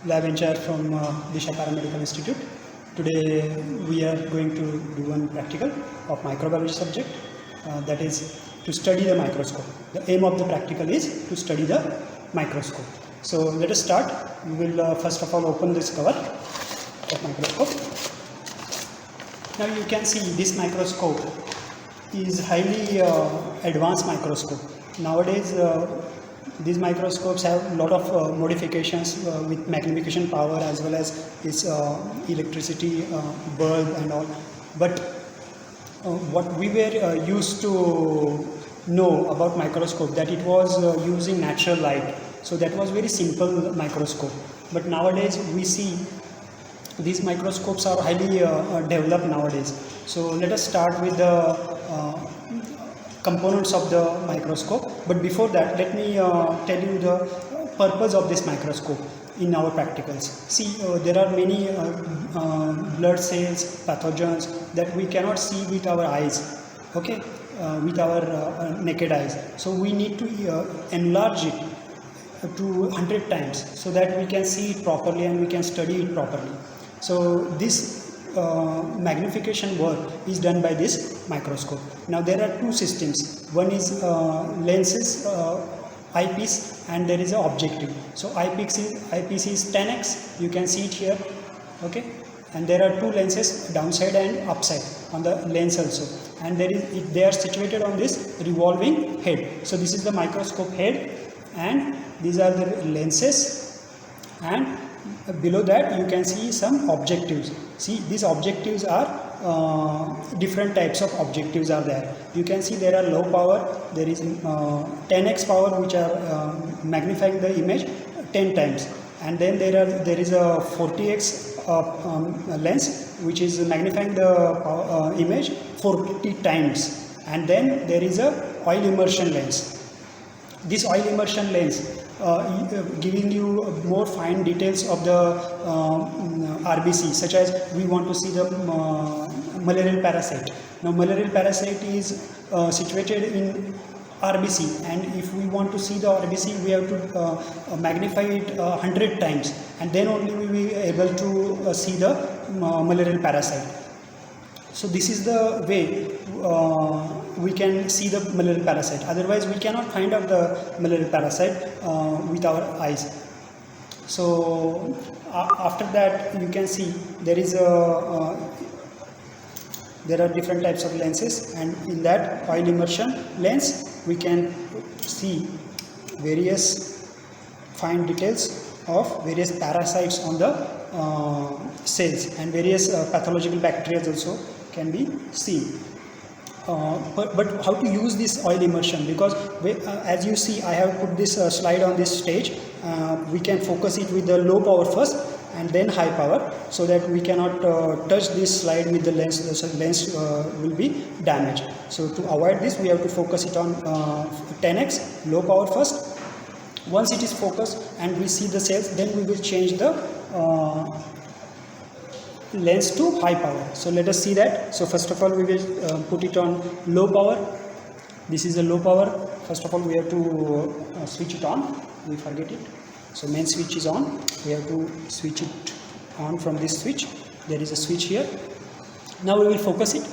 lab in charge from Disha Paramedical Institute. Today we are going to do one practical of microbiology subject, that is to study the microscope. The aim of the practical is to study the microscope. So let us start. We will first of all open this cover of microscope. Now you can see this microscope is highly advanced microscope. Nowadays these microscopes have a lot of modifications with magnification power as well as its electricity bulb and all. But what we were used to know about microscope, that it was using natural light. So that was very simple microscope. But nowadays we see these microscopes are highly developed nowadays. So let us start with the components of the microscope. But before that, let me tell you the purpose of this microscope in our practicals. See, there are many blood cells, pathogens that we cannot see with our eyes, okay, with our naked eyes. So we need to enlarge it to 100 times so that we can see it properly and we can study it properly. So this magnification work is done by this microscope. Now there are two systems. One is lenses, eyepiece, and there is an objective. So eyepiece is 10x. You can see it here, okay. And there are two lenses, downside and upside on the lens also. And they are situated on this revolving head. So this is the microscope head, and these are the lenses, and below that you can see some objectives. See, these objectives are different types of objectives are there. You can see there are low power, there is 10x power which are magnifying the image 10 times, and then there is a 40x lens which is magnifying the image 40 times, and then there is a oil immersion lens. This oil immersion lens giving you more fine details of the RBC, such as we want to see the malarial parasite. Now malarial parasite is situated in RBC, and if we want to see the RBC, we have to magnify it 100 times, and then only we will be able to see the malarial parasite. So this is the way we can see the malarial parasite. Otherwise we cannot find out the malarial parasite with our eyes. So after that you can see there are different types of lenses, and in that oil immersion lens we can see various fine details of various parasites on the cells, and various pathological bacteria also can be seen. But how to use this oil immersion, because as you see I have put this slide on this stage. We can focus it with the low power first and then high power, so that we cannot touch this slide with the lens. The lens will be damaged. So to avoid this we have to focus it on 10x low power first. Once it is focused and we see the cells, then we will change the lens to high power. So let us see that. So first of all we will put it on low power. This is the low power. First of all we have to switch it on. We forget it. So main switch is on. We have to switch it on from this switch. There is a switch here. Now we will focus it.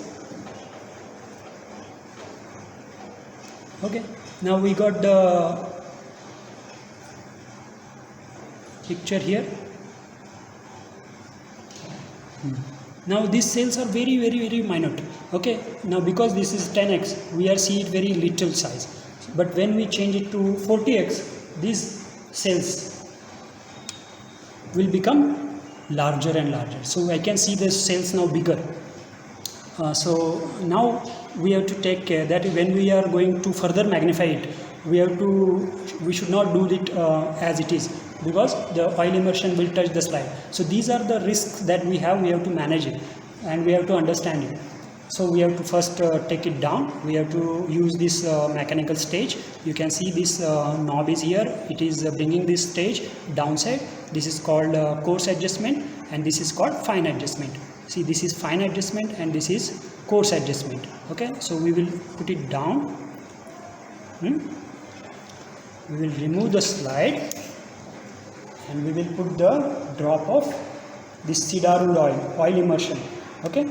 Okay. Now we got the picture here. Now these cells are very minute. Okay. Now because this is 10x, we are see it very little size. But when we change it to 40x, these cells will become larger and larger. So I can see the cells now bigger. So now we have to take care that when we are going to further magnify it, we should not do it as it is, because the oil immersion will touch the slide. So these are the risks that we have to manage it, and we have to understand it. So we have to first take it down. We have to use this mechanical stage. You can see this knob is here. It is bringing this stage downside. This is called coarse adjustment, and this is called fine adjustment. See, this is fine adjustment and this is coarse adjustment. Okay, so we will put it down. We will remove the slide and we will put the drop of this cedarwood oil immersion. Okay.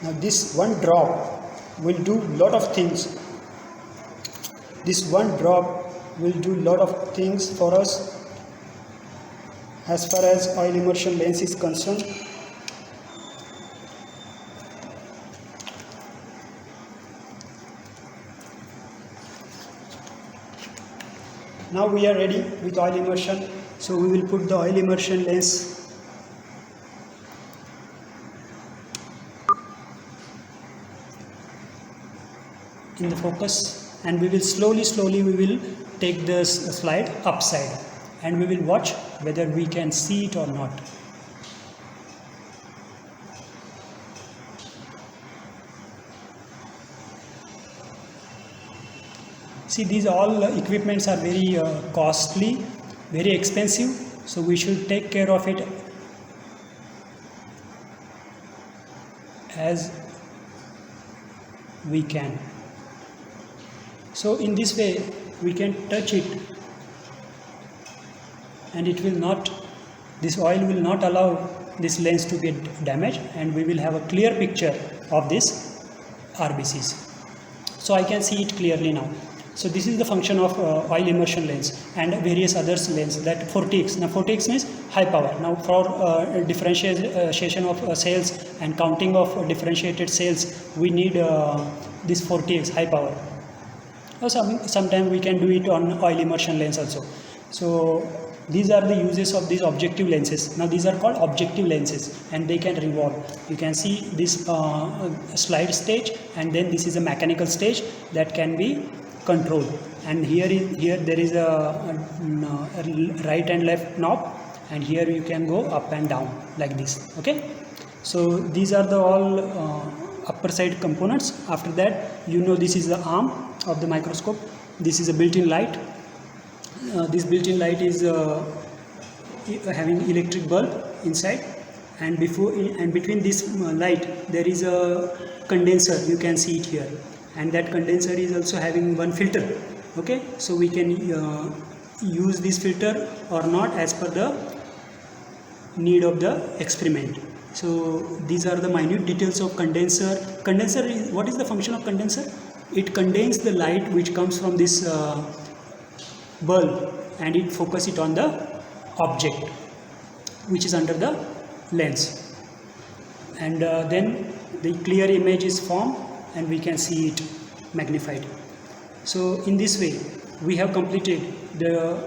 Now this one drop will do lot of things. This one drop will do lot of things for us as far as oil immersion lens is concerned. Now we are ready with oil immersion, so we will put the oil immersion lens in the focus, and we will slowly we will take this slide upside, and we will watch whether we can see it or not. See, these all equipments are very costly, very expensive, so we should take care of it as we can. So in this way we can touch it, and it will not, this oil will not allow this lens to get damaged, and we will have a clear picture of this RBCs. So I can see it clearly now. So this is the function of oil immersion lens and various other lenses, that 40x. Now 40x means high power. Now for differentiation of cells and counting of differentiated cells, we need this 40x high power. Or sometimes we can do it on oil immersion lens also. So these are the uses of these objective lenses. Now these are called objective lenses, and they can revolve. You can see this slide stage, and then this is a mechanical stage that can be controlled. And here there is a right and left knob, and here you can go up and down like this. Okay. So these are the all upper side components. After that, this is the arm of the microscope. This is a built-in light. This built-in light is having electric bulb inside, and between this light there is a condenser. You can see it here, and that condenser is also having one filter. Okay, so we can use this filter or not as per the need of the experiment. So these are the minute details of condenser. Condenser is, what is the function of condenser? It condenses the light which comes from this bulb, and it focuses it on the object which is under the lens, and then the clear image is formed and we can see it magnified. So in this way we have completed the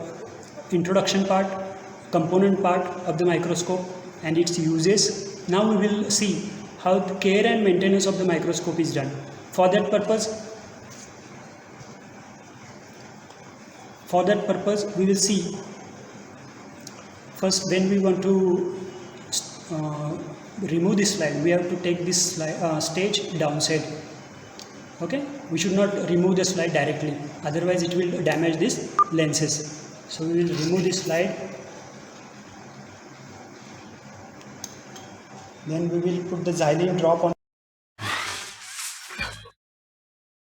introduction part, component part of the microscope and its uses. Now we will see how the care and maintenance of the microscope is done. For that purpose we will see first, when we want to remove this slide, we have to take this stage downside. Okay, we should not remove the slide directly, otherwise it will damage these lenses. So we will remove this slide, then we will put the xylene drop on